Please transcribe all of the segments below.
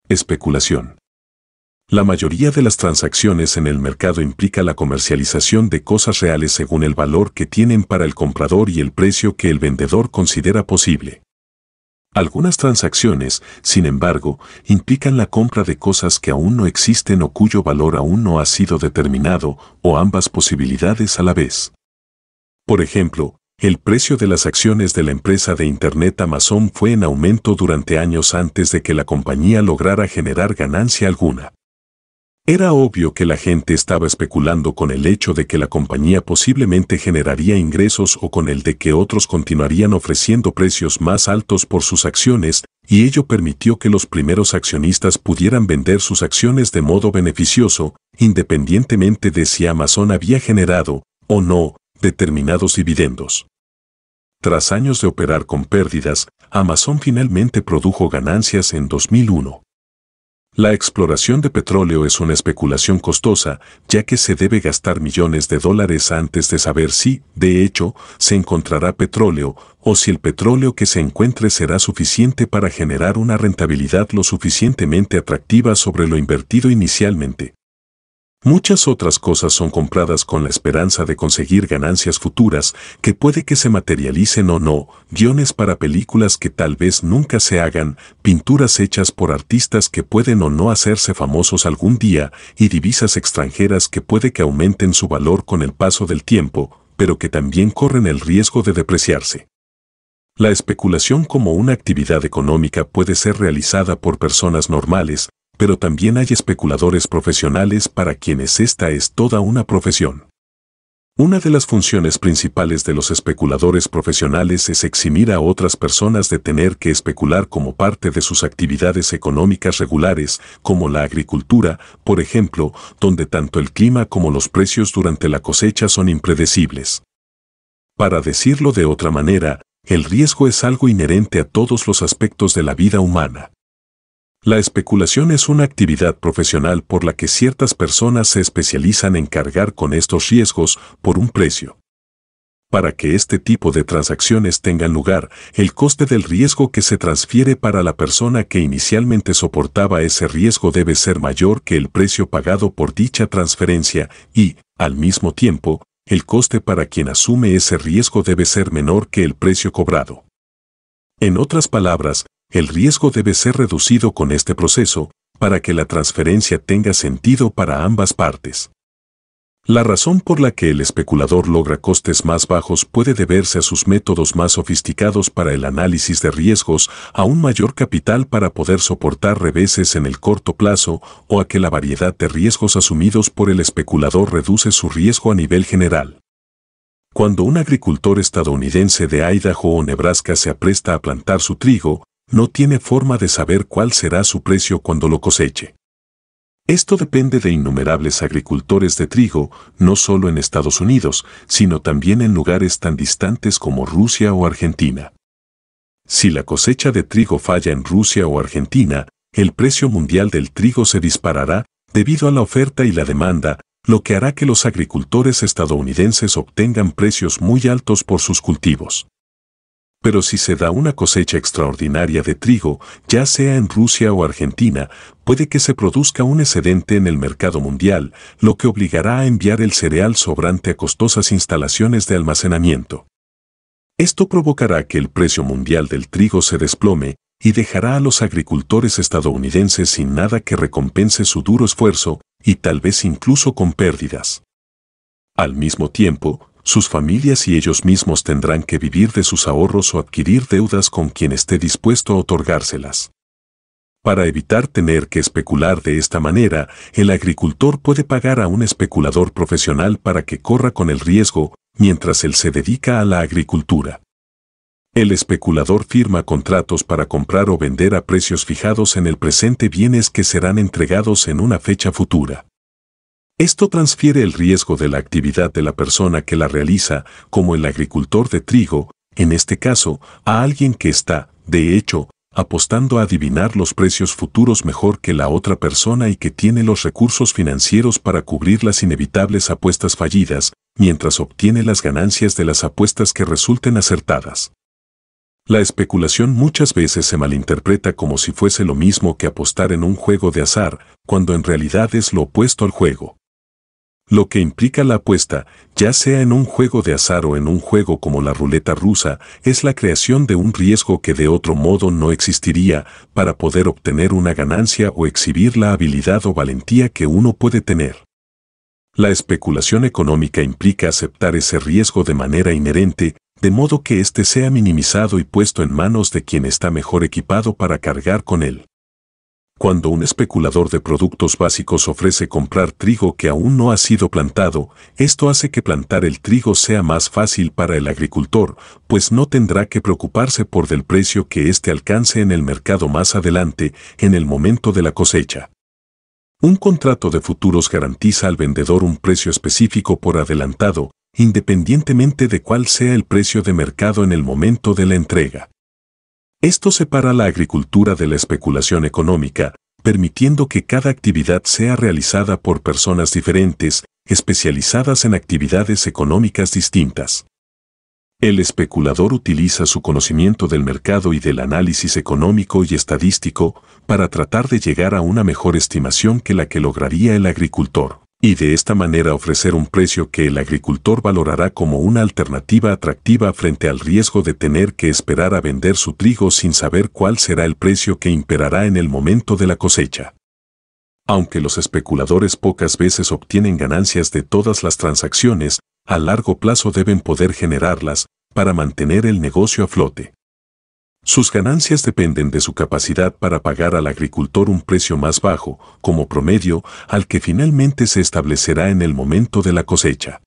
Especulación. La mayoría de las transacciones en el mercado implica la comercialización de cosas reales según el valor que tienen para el comprador y el precio que el vendedor considera posible. Algunas transacciones, sin embargo, implican la compra de cosas que aún no existen o cuyo valor aún no ha sido determinado, o ambas posibilidades a la vez. Por ejemplo, el precio de las acciones de la empresa de Internet Amazon fue en aumento durante años antes de que la compañía lograra generar ganancia alguna. Era obvio que la gente estaba especulando con el hecho de que la compañía posiblemente generaría ingresos o con el de que otros continuarían ofreciendo precios más altos por sus acciones, y ello permitió que los primeros accionistas pudieran vender sus acciones de modo beneficioso, independientemente de si Amazon había generado, o no, determinados dividendos. Tras años de operar con pérdidas, Amazon finalmente produjo ganancias en 2001. La exploración de petróleo es una especulación costosa, ya que se debe gastar millones de dólares antes de saber si, de hecho, se encontrará petróleo, o si el petróleo que se encuentre será suficiente para generar una rentabilidad lo suficientemente atractiva sobre lo invertido inicialmente. Muchas otras cosas son compradas con la esperanza de conseguir ganancias futuras que puede que se materialicen o no, guiones para películas que tal vez nunca se hagan, pinturas hechas por artistas que pueden o no hacerse famosos algún día, y divisas extranjeras que puede que aumenten su valor con el paso del tiempo, pero que también corren el riesgo de depreciarse. La especulación como una actividad económica puede ser realizada por personas normales, pero también hay especuladores profesionales para quienes esta es toda una profesión. Una de las funciones principales de los especuladores profesionales es eximir a otras personas de tener que especular como parte de sus actividades económicas regulares, como la agricultura, por ejemplo, donde tanto el clima como los precios durante la cosecha son impredecibles. Para decirlo de otra manera, el riesgo es algo inherente a todos los aspectos de la vida humana. La especulación es una actividad profesional por la que ciertas personas se especializan en cargar con estos riesgos por un precio. Para que este tipo de transacciones tengan lugar, el coste del riesgo que se transfiere para la persona que inicialmente soportaba ese riesgo debe ser mayor que el precio pagado por dicha transferencia y, al mismo tiempo, el coste para quien asume ese riesgo debe ser menor que el precio cobrado. En otras palabras, el riesgo debe ser reducido con este proceso, para que la transferencia tenga sentido para ambas partes. La razón por la que el especulador logra costes más bajos puede deberse a sus métodos más sofisticados para el análisis de riesgos, a un mayor capital para poder soportar reveses en el corto plazo, o a que la variedad de riesgos asumidos por el especulador reduce su riesgo a nivel general. Cuando un agricultor estadounidense de Idaho o Nebraska se apresta a plantar su trigo, no tiene forma de saber cuál será su precio cuando lo coseche. Esto depende de innumerables agricultores de trigo, no solo en Estados Unidos, sino también en lugares tan distantes como Rusia o Argentina. Si la cosecha de trigo falla en Rusia o Argentina, el precio mundial del trigo se disparará debido a la oferta y la demanda, lo que hará que los agricultores estadounidenses obtengan precios muy altos por sus cultivos. Pero si se da una cosecha extraordinaria de trigo, ya sea en Rusia o Argentina, puede que se produzca un excedente en el mercado mundial, lo que obligará a enviar el cereal sobrante a costosas instalaciones de almacenamiento. Esto provocará que el precio mundial del trigo se desplome y dejará a los agricultores estadounidenses sin nada que recompense su duro esfuerzo, y tal vez incluso con pérdidas. Al mismo tiempo, sus familias y ellos mismos tendrán que vivir de sus ahorros o adquirir deudas con quien esté dispuesto a otorgárselas. Para evitar tener que especular de esta manera, el agricultor puede pagar a un especulador profesional para que corra con el riesgo, mientras él se dedica a la agricultura. El especulador firma contratos para comprar o vender a precios fijados en el presente bienes que serán entregados en una fecha futura. Esto transfiere el riesgo de la actividad de la persona que la realiza, como el agricultor de trigo, en este caso, a alguien que está, de hecho, apostando a adivinar los precios futuros mejor que la otra persona y que tiene los recursos financieros para cubrir las inevitables apuestas fallidas, mientras obtiene las ganancias de las apuestas que resulten acertadas. La especulación muchas veces se malinterpreta como si fuese lo mismo que apostar en un juego de azar, cuando en realidad es lo opuesto al juego. Lo que implica la apuesta, ya sea en un juego de azar o en un juego como la ruleta rusa, es la creación de un riesgo que de otro modo no existiría para poder obtener una ganancia o exhibir la habilidad o valentía que uno puede tener. La especulación económica implica aceptar ese riesgo de manera inherente, de modo que éste sea minimizado y puesto en manos de quien está mejor equipado para cargar con él. Cuando un especulador de productos básicos ofrece comprar trigo que aún no ha sido plantado, esto hace que plantar el trigo sea más fácil para el agricultor, pues no tendrá que preocuparse por del precio que éste alcance en el mercado más adelante, en el momento de la cosecha. Un contrato de futuros garantiza al vendedor un precio específico por adelantado, independientemente de cuál sea el precio de mercado en el momento de la entrega. Esto separa la agricultura de la especulación económica, permitiendo que cada actividad sea realizada por personas diferentes, especializadas en actividades económicas distintas. El especulador utiliza su conocimiento del mercado y del análisis económico y estadístico para tratar de llegar a una mejor estimación que la que lograría el agricultor, y de esta manera ofrecer un precio que el agricultor valorará como una alternativa atractiva frente al riesgo de tener que esperar a vender su trigo sin saber cuál será el precio que imperará en el momento de la cosecha. Aunque los especuladores pocas veces obtienen ganancias de todas las transacciones, a largo plazo deben poder generarlas para mantener el negocio a flote. Sus ganancias dependen de su capacidad para pagar al agricultor un precio más bajo, como promedio, al que finalmente se establecerá en el momento de la cosecha.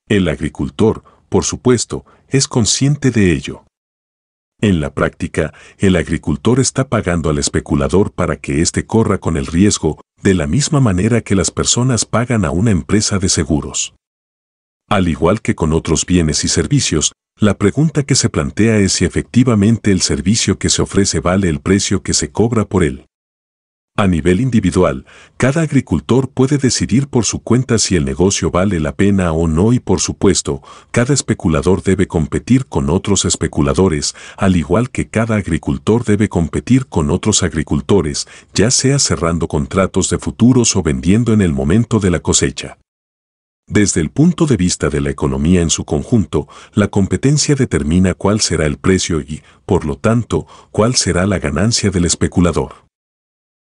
El agricultor, por supuesto, es consciente de ello. En la práctica, el agricultor está pagando al especulador para que éste corra con el riesgo, de la misma manera que las personas pagan a una empresa de seguros. Al igual que con otros bienes y servicios, la pregunta que se plantea es si efectivamente el servicio que se ofrece vale el precio que se cobra por él. A nivel individual, cada agricultor puede decidir por su cuenta si el negocio vale la pena o no y por supuesto, cada especulador debe competir con otros especuladores, al igual que cada agricultor debe competir con otros agricultores, ya sea cerrando contratos de futuros o vendiendo en el momento de la cosecha. Desde el punto de vista de la economía en su conjunto, la competencia determina cuál será el precio y, por lo tanto, cuál será la ganancia del especulador.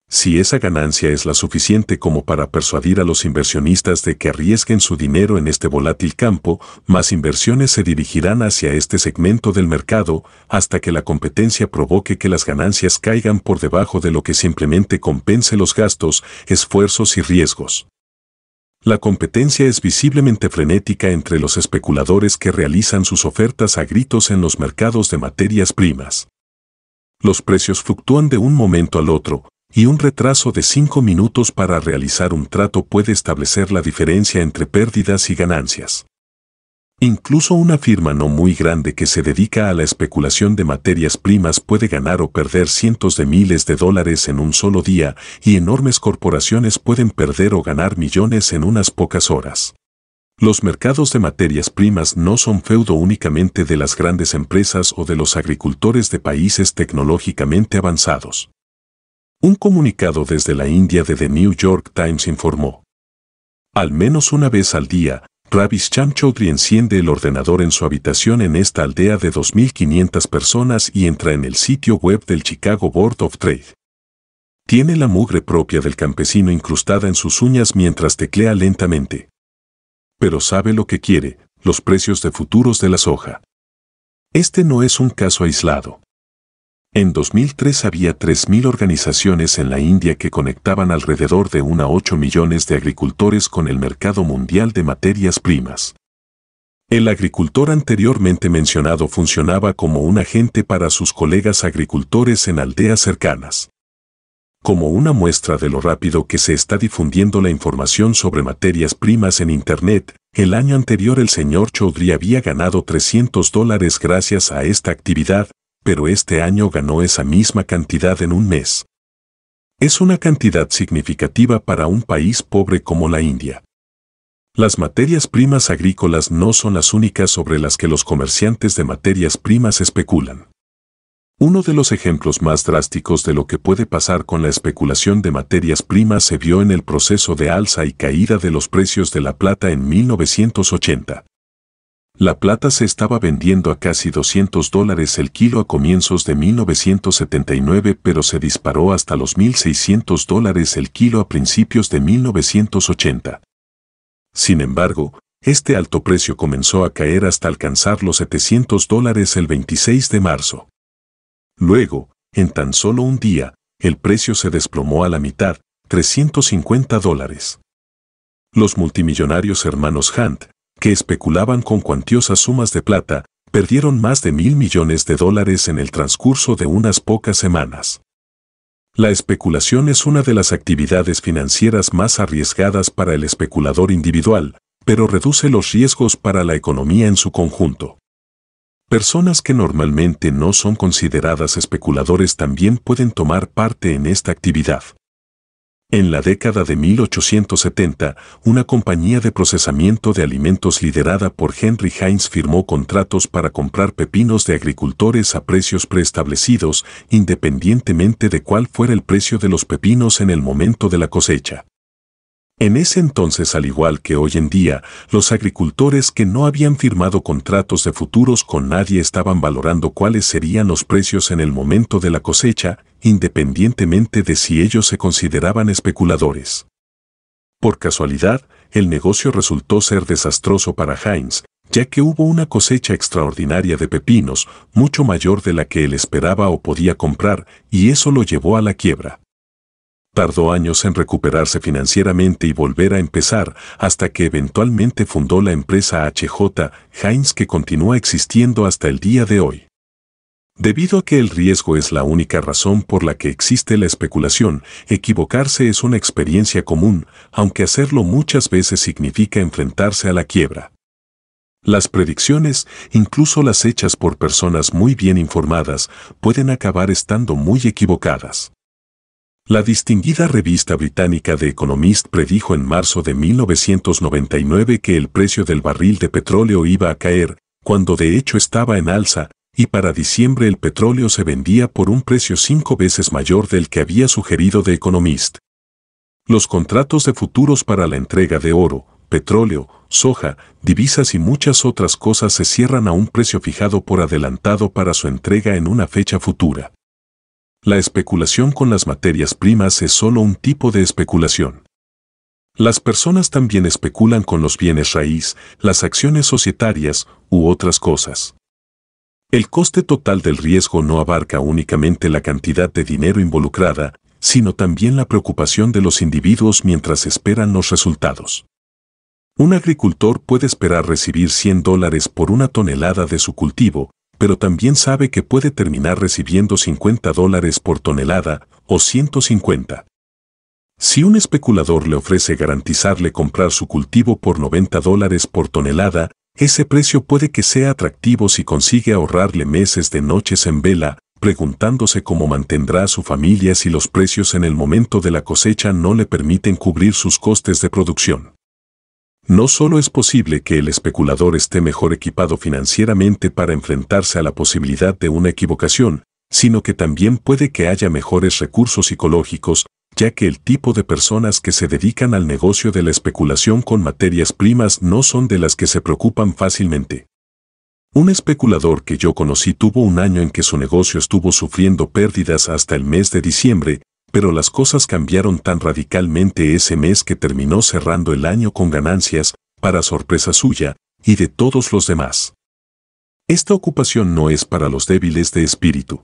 Si esa ganancia es la suficiente como para persuadir a los inversionistas de que arriesguen su dinero en este volátil campo, más inversiones se dirigirán hacia este segmento del mercado, hasta que la competencia provoque que las ganancias caigan por debajo de lo que simplemente compense los gastos, esfuerzos y riesgos. La competencia es visiblemente frenética entre los especuladores que realizan sus ofertas a gritos en los mercados de materias primas. Los precios fluctúan de un momento al otro, y un retraso de 5 minutos para realizar un trato puede establecer la diferencia entre pérdidas y ganancias. Incluso una firma no muy grande que se dedica a la especulación de materias primas puede ganar o perder cientos de miles de dólares en un solo día, y enormes corporaciones pueden perder o ganar millones en unas pocas horas. Los mercados de materias primas no son feudo únicamente de las grandes empresas o de los agricultores de países tecnológicamente avanzados. Un comunicado desde la India de The New York Times informó: al menos una vez al día, Ravish Chaudhry enciende el ordenador en su habitación en esta aldea de 2.500 personas y entra en el sitio web del Chicago Board of Trade. Tiene la mugre propia del campesino incrustada en sus uñas mientras teclea lentamente. Pero sabe lo que quiere: los precios de futuros de la soja. Este no es un caso aislado. En 2003 había 3.000 organizaciones en la India que conectaban alrededor de 1 a 8 millones de agricultores con el mercado mundial de materias primas. El agricultor anteriormente mencionado funcionaba como un agente para sus colegas agricultores en aldeas cercanas. Como una muestra de lo rápido que se está difundiendo la información sobre materias primas en Internet, el año anterior el señor Chaudhry había ganado $300 gracias a esta actividad, pero este año ganó esa misma cantidad en un mes. Es una cantidad significativa para un país pobre como la India. Las materias primas agrícolas no son las únicas sobre las que los comerciantes de materias primas especulan. Uno de los ejemplos más drásticos de lo que puede pasar con la especulación de materias primas se vio en el proceso de alza y caída de los precios de la plata en 1980. La plata se estaba vendiendo a casi $200 el kilo a comienzos de 1979, pero se disparó hasta los $1,600 el kilo a principios de 1980. Sin embargo, este alto precio comenzó a caer hasta alcanzar los $700 el 26 de marzo. Luego, en tan solo un día, el precio se desplomó a la mitad, $350. Los multimillonarios hermanos Hunt, que especulaban con cuantiosas sumas de plata, perdieron más de $1,000 millones en el transcurso de unas pocas semanas. La especulación es una de las actividades financieras más arriesgadas para el especulador individual, pero reduce los riesgos para la economía en su conjunto. Personas que normalmente no son consideradas especuladores también pueden tomar parte en esta actividad. En la década de 1870, una compañía de procesamiento de alimentos liderada por Henry Heinz firmó contratos para comprar pepinos de agricultores a precios preestablecidos, independientemente de cuál fuera el precio de los pepinos en el momento de la cosecha. En ese entonces, al igual que hoy en día, los agricultores que no habían firmado contratos de futuros con nadie estaban valorando cuáles serían los precios en el momento de la cosecha, independientemente de si ellos se consideraban especuladores. Por casualidad, el negocio resultó ser desastroso para Heinz, ya que hubo una cosecha extraordinaria de pepinos, mucho mayor de la que él esperaba o podía comprar, y eso lo llevó a la quiebra. Tardó años en recuperarse financieramente y volver a empezar, hasta que eventualmente fundó la empresa H.J. Heinz, que continúa existiendo hasta el día de hoy. Debido a que el riesgo es la única razón por la que existe la especulación, equivocarse es una experiencia común, aunque hacerlo muchas veces significa enfrentarse a la quiebra. Las predicciones, incluso las hechas por personas muy bien informadas, pueden acabar estando muy equivocadas. La distinguida revista británica The Economist predijo en marzo de 1999 que el precio del barril de petróleo iba a caer, cuando de hecho estaba en alza, y para diciembre el petróleo se vendía por un precio 5 veces mayor del que había sugerido The Economist. Los contratos de futuros para la entrega de oro, petróleo, soja, divisas y muchas otras cosas se cierran a un precio fijado por adelantado para su entrega en una fecha futura. La especulación con las materias primas es solo un tipo de especulación. Las personas también especulan con los bienes raíz, las acciones societarias u otras cosas. El coste total del riesgo no abarca únicamente la cantidad de dinero involucrada, sino también la preocupación de los individuos mientras esperan los resultados. Un agricultor puede esperar recibir $100 por una tonelada de su cultivo, pero también sabe que puede terminar recibiendo $50 por tonelada o 150. Si un especulador le ofrece garantizarle comprar su cultivo por $90 por tonelada, ese precio puede que sea atractivo si consigue ahorrarle meses de noches en vela, preguntándose cómo mantendrá a su familia si los precios en el momento de la cosecha no le permiten cubrir sus costes de producción. No solo es posible que el especulador esté mejor equipado financieramente para enfrentarse a la posibilidad de una equivocación, sino que también puede que haya mejores recursos psicológicos, ya que el tipo de personas que se dedican al negocio de la especulación con materias primas no son de las que se preocupan fácilmente. Un especulador que yo conocí tuvo un año en que su negocio estuvo sufriendo pérdidas hasta el mes de diciembre, pero las cosas cambiaron tan radicalmente ese mes que terminó cerrando el año con ganancias, para sorpresa suya y de todos los demás. Esta ocupación no es para los débiles de espíritu.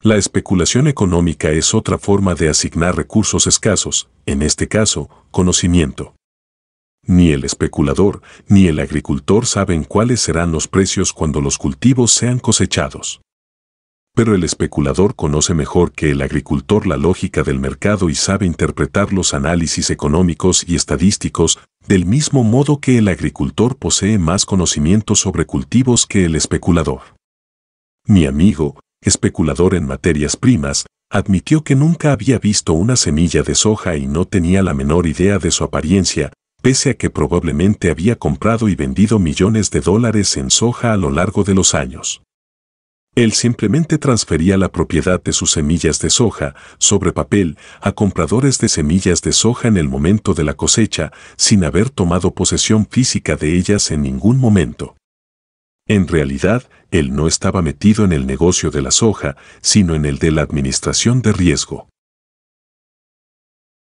La especulación económica es otra forma de asignar recursos escasos, en este caso, conocimiento. Ni el especulador ni el agricultor saben cuáles serán los precios cuando los cultivos sean cosechados. Pero el especulador conoce mejor que el agricultor la lógica del mercado y sabe interpretar los análisis económicos y estadísticos, del mismo modo que el agricultor posee más conocimiento sobre cultivos que el especulador. Mi amigo, especulador en materias primas, admitió que nunca había visto una semilla de soja y no tenía la menor idea de su apariencia, pese a que probablemente había comprado y vendido millones de dólares en soja a lo largo de los años. Él simplemente transfería la propiedad de sus semillas de soja sobre papel a compradores de semillas de soja en el momento de la cosecha, sin haber tomado posesión física de ellas en ningún momento. En realidad, él no estaba metido en el negocio de la soja, sino en el de la administración de riesgo.